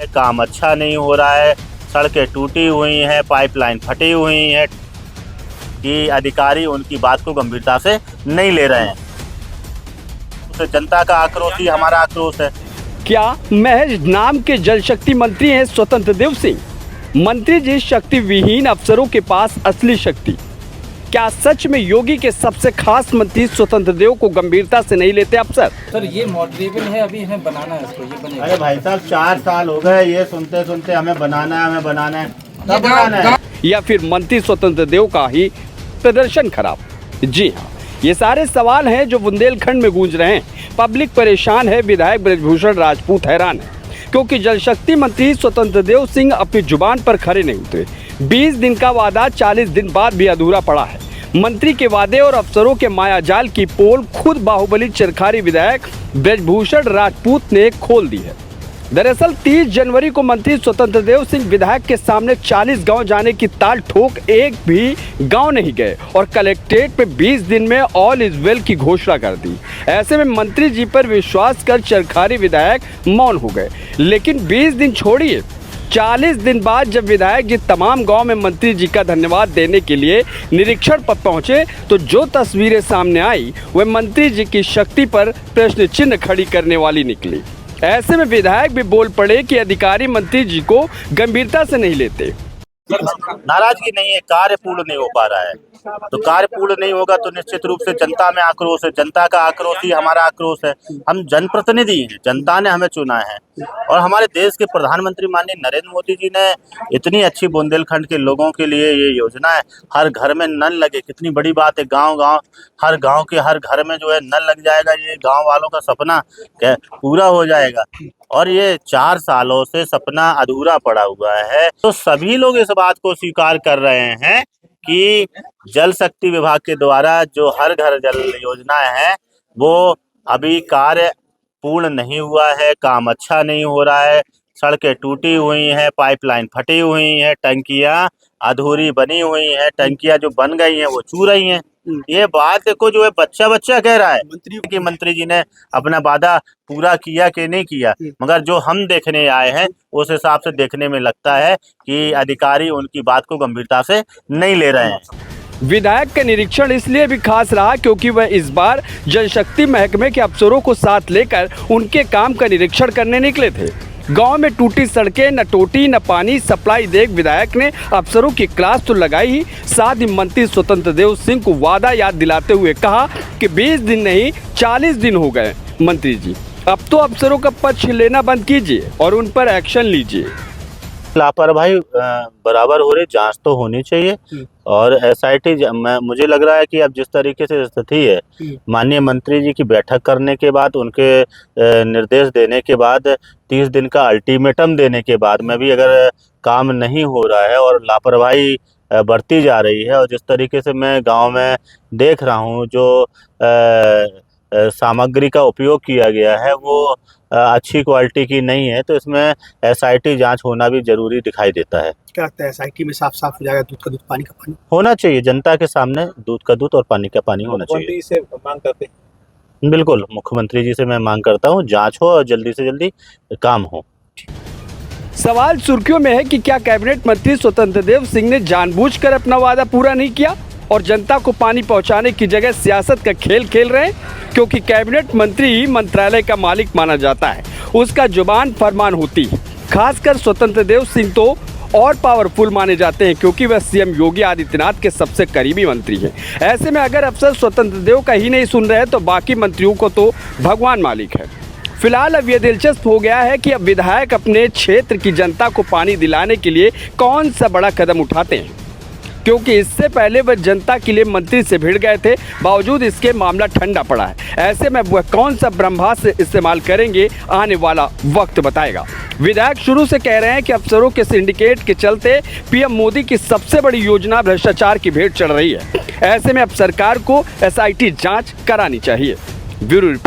काम अच्छा नहीं हो रहा है, सड़कें टूटी हुई हैं, पाइपलाइन फटी हुई हैं कि अधिकारी उनकी बात को गंभीरता से नहीं ले रहे हैं। तो जनता का आक्रोश ही हमारा आक्रोश है। क्या महज नाम के जल शक्ति मंत्री हैं स्वतंत्र देव सिंह? मंत्री जी शक्ति विहीन अफसरों के पास असली शक्ति। क्या सच में योगी के सबसे खास मंत्री स्वतंत्र देव को गंभीरता से नहीं लेते अफसर? सर ये मॉडरेबल है, अभी हमें बनाना है इसको, ये बनेगा। अरे भाई साहब 4 साल हो गए ये सुनते सुनते, हमें बनाना है, हमें बनाना है, कब बनाना है? या फिर मंत्री स्वतंत्र देव का ही प्रदर्शन खराब? जी हाँ, ये सारे सवाल हैं जो बुंदेलखंड में गूंज रहे हैं। पब्लिक परेशान है, विधायक ब्रजभूषण राजपूत हैरान है, क्योंकि जल शक्ति मंत्री स्वतंत्र देव सिंह अपनी जुबान पर खरे नहीं उतरे। 20 दिन का वादा 40 दिन बाद भी अधूरा पड़ा है। मंत्री के वादे और अफसरों के मायाजाल की पोल खुद बाहुबली चरखारी विधायक ब्रजभूषण राजपूत ने खोल दी है। दरअसल 30 जनवरी को मंत्री स्वतंत्र देव सिंह विधायक के सामने 40 गांव जाने की ताल ठोक एक भी गांव नहीं गए और कलेक्ट्रेट पे 20 दिन में ऑल इज वेल की घोषणा कर दी। ऐसे में मंत्री जी पर विश्वास कर चरखारी विधायक मौन हो गए। लेकिन 20 दिन छोड़िए, 40 दिन बाद जब विधायक जी तमाम गांव में मंत्री जी का धन्यवाद देने के लिए निरीक्षण पर पहुंचे तो जो तस्वीरें सामने आई वह मंत्री जी की शक्ति पर प्रश्न चिन्ह खड़ी करने वाली निकली। ऐसे में विधायक भी बोल पड़े कि अधिकारी मंत्री जी को गंभीरता से नहीं लेते। नाराजगी नहीं है, कार्य पूर्ण नहीं हो पा रहा है। तो कार्य पूर्ण नहीं होगा तो निश्चित रूप से जनता में आक्रोश है। जनता का आक्रोश ही हमारा आक्रोश है। हम जनप्रतिनिधि हैं, जनता ने हमें चुना है और हमारे देश के प्रधानमंत्री माननीय नरेंद्र मोदी जी ने इतनी अच्छी बुंदेलखंड के लोगों के लिए ये योजना है, हर घर में नल लगे, कितनी बड़ी बात है। गांव हर गांव के हर घर में जो है नल लग जाएगा, ये गांव वालों का सपना पूरा हो जाएगा। और ये 4 सालों से सपना अधूरा पड़ा हुआ है। तो सभी लोग इस बात को स्वीकार कर रहे हैं कि जल शक्ति विभाग के द्वारा जो हर घर जल योजना है वो अभी कार्य पूर्ण नहीं हुआ है, काम अच्छा नहीं हो रहा है, सड़कें टूटी हुई हैं, पाइपलाइन फटी हुई हैं, टंकियां अधूरी बनी हुई हैं, टंकियां जो बन गई हैं वो चू रही हैं। ये बात को जो है बच्चा कह रहा है कि मंत्री जी ने अपना वादा पूरा किया कि नहीं किया, मगर जो हम देखने आए हैं उस हिसाब से देखने में लगता है कि अधिकारी उनकी बात को गंभीरता से नहीं ले रहे हैं। विधायक का निरीक्षण इसलिए भी खास रहा क्योंकि वह इस बार जल शक्ति महकमे के अफसरों को साथ लेकर उनके काम का निरीक्षण करने निकले थे। गांव में टूटी सड़कें, न टोटी न पानी सप्लाई देख विधायक ने अफसरों की क्लास तो लगाई ही, साथ ही मंत्री स्वतंत्र देव सिंह को वादा याद दिलाते हुए कहा कि 20 दिन नहीं 40 दिन हो गए मंत्री जी, अब तो अफसरों का पक्ष लेना बंद कीजिए और उन पर एक्शन लीजिए। लापरवाही बराबर हो रही, जांच तो होनी चाहिए। और एसआईटी मुझे लग रहा है कि अब जिस तरीके से स्थिति है, माननीय मंत्री जी की बैठक करने के बाद, उनके निर्देश देने के बाद, 30 दिन का अल्टीमेटम देने के बाद में भी अगर काम नहीं हो रहा है और लापरवाही बढ़ती जा रही है, और जिस तरीके से मैं गांव में देख रहा हूं जो सामग्री का उपयोग किया गया है वो अच्छी क्वालिटी की नहीं है, तो इसमें एसआईटी जांच होना भी जरूरी दिखाई देता है। क्या लगता है एसआईटी में साफ हो जाएगा? दूध का दूध, पानी का पानी होना चाहिए, जनता के सामने दूध का दूध और पानी का पानी होना चाहिए। से मांग करते हैं। बिल्कुल, मुख्यमंत्री जी से मैं मांग करता हूँ जांच हो और जल्दी से जल्दी काम हो। सवाल सुर्खियों में है कि क्या कैबिनेट मंत्री स्वतंत्र देव सिंह ने जानबूझकर अपना वादा पूरा नहीं किया और जनता को पानी पहुंचाने की जगह सियासत का खेल खेल रहे हैं? क्योंकि कैबिनेट मंत्री ही मंत्रालय का मालिक माना जाता है, उसका जुबान फरमान होती है। खासकर स्वतंत्र देव सिंह तो और पावरफुल माने जाते हैं क्योंकि वह सीएम योगी आदित्यनाथ के सबसे करीबी मंत्री हैं। ऐसे में अगर अफसर स्वतंत्र देव का ही नहीं सुन रहे तो बाकी मंत्रियों को तो भगवान मालिक है। फिलहाल अब यह दिलचस्प हो गया है कि अब विधायक अपने क्षेत्र की जनता को पानी दिलाने के लिए कौन सा बड़ा कदम उठाते हैं, क्योंकि इससे पहले वह जनता के लिए मंत्री से भिड़ गए थे, बावजूद इसके मामला ठंडा पड़ा है। ऐसे में वह कौन सा ब्रह्मास्त्र इस्तेमाल करेंगे आने वाला वक्त बताएगा। विधायक शुरू से कह रहे हैं कि अफसरों के सिंडिकेट के चलते पीएम मोदी की सबसे बड़ी योजना भ्रष्टाचार की भेंट चढ़ रही है। ऐसे में अब सरकार को एसआईटी जांच करानी चाहिए। Bureau report.